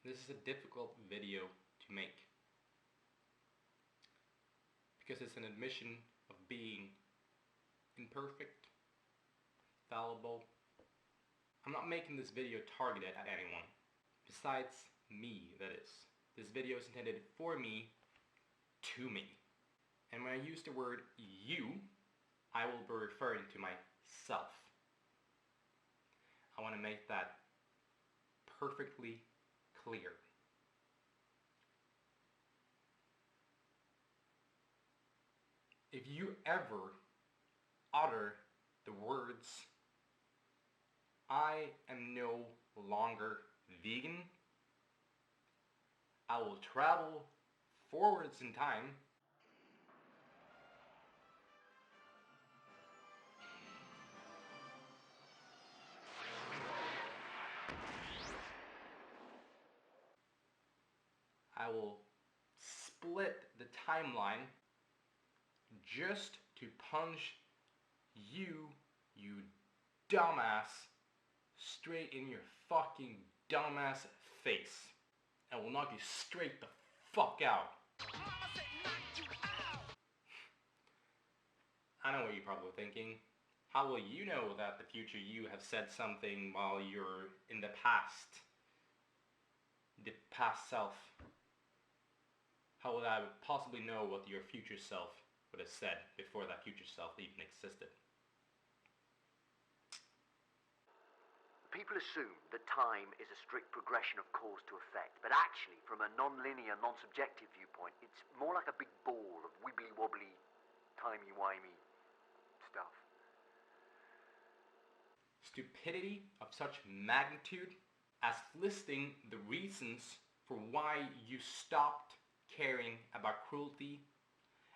This is a difficult video to make because it's an admission of being imperfect, fallible. I'm not making this video targeted at anyone, besides me, that is. This video is intended for me, to me. And when I use the word you, I will be referring to myself. I want to make that perfectly clear. If you ever utter the words, "I am no longer vegan," I will travel forwards in time I will split the timeline just to punch you dumbass, straight in your fucking dumbass face. I will knock you straight the fuck out. I know what you're probably thinking. How will you know that the future you have said something while you're in the past? The past self. How would I possibly know what your future self would have said before that future self even existed? People assume that time is a strict progression of cause to effect, but actually, from a non-linear, non-subjective viewpoint, it's more like a big ball of wibbly-wobbly, timey-wimey stuff. Stupidity of such magnitude as listing the reasons for why you stopped caring about cruelty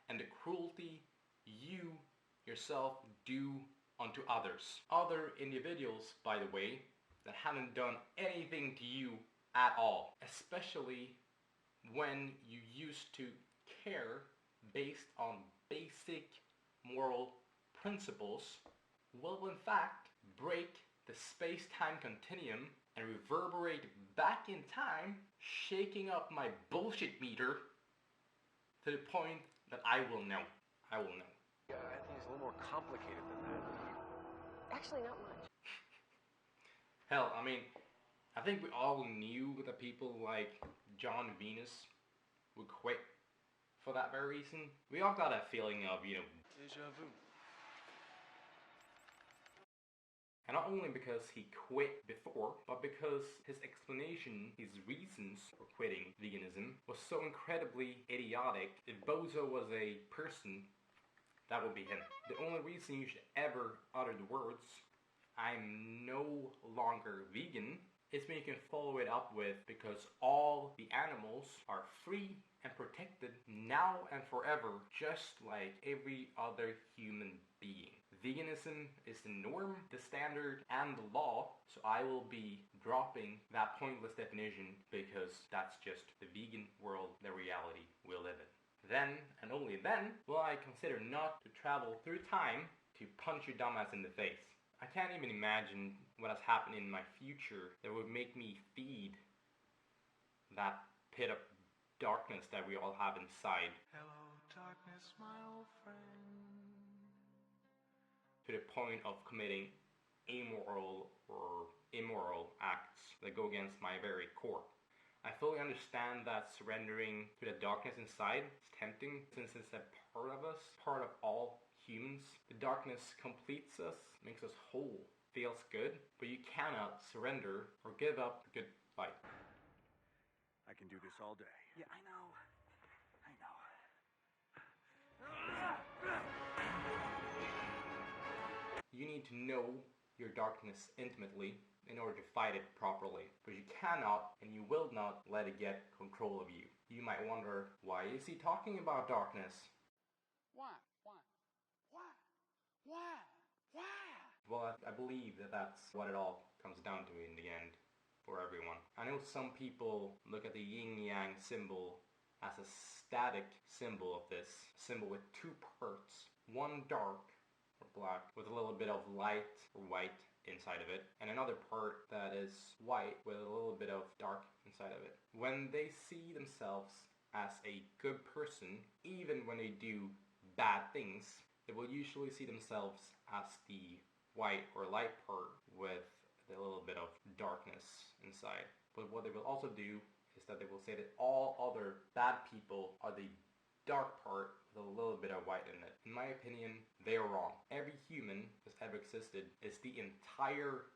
and the cruelty you yourself do unto others. Other individuals, by the way, that haven't done anything to you at all. Especially when you used to care based on basic moral principles, will in fact break the space-time continuum and reverberate back in time, shaking up my bullshit meter to the point that I will know. I will know. Yeah, I think it's a little more complicated than that. Actually, not much. Hell, I mean, I think we all knew that people like John Venus would quit for that very reason. We all got a feeling of, Deja vu. And not only because he quit before, but because his explanation, his reasons for quitting veganism was so incredibly idiotic. If Bozo was a person, that would be him. The only reason you should ever utter the words, "I'm no longer vegan," is when you can follow it up with, "because all the animals are free and protected now and forever, just like every other human being. Veganism is the norm, the standard, and the law, so I will be dropping that pointless definition because that's just the vegan world, the reality we live in." Then, and only then, will I consider not to travel through time to punch your dumbass in the face. I can't even imagine what has happened in my future that would make me feed that pit of darkness that we all have inside. Hello, darkness, my old friend. To the point of committing amoral or immoral acts that go against my very core. I fully understand that surrendering to the darkness inside is tempting, since it's a part of us, part of all humans. The darkness completes us, makes us whole, feels good, but you cannot surrender or give up a good fight. I can do this all day. Yeah, I know. You need to know your darkness intimately in order to fight it properly, but you cannot and you will not let it get control of you. You might wonder, why is he talking about darkness? Why? Well, I believe that that's what it all comes down to in the end for everyone. I know some people look at the yin-yang symbol as a static symbol of this, symbol with two parts, one dark, or black with a little bit of light or white inside of it, and another part that is white with a little bit of dark inside of it. When they see themselves as a good person, even when they do bad things, they will usually see themselves as the white or light part with a little bit of darkness inside. But what they will also do is that they will say that all other bad people are the dark part with a little bit of white in it. In my opinion, they are wrong. Every human that's ever existed is the entire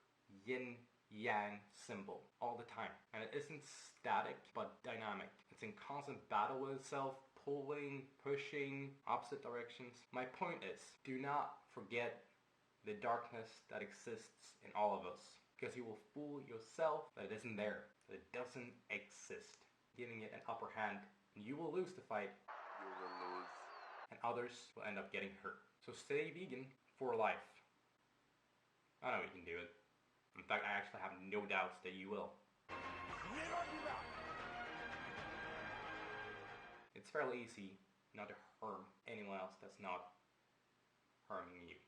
yin-yang symbol all the time. And it isn't static, but dynamic. It's in constant battle with itself, pulling, pushing, opposite directions. My point is, do not forget the darkness that exists in all of us, because you will fool yourself that it isn't there, that it doesn't exist, giving it an upper hand, and you will lose the fight. You will lose. And others will end up getting hurt. So stay vegan for life. I know you can do it. In fact, I actually have no doubts that you will. It's fairly easy not to harm anyone else that's not harming you.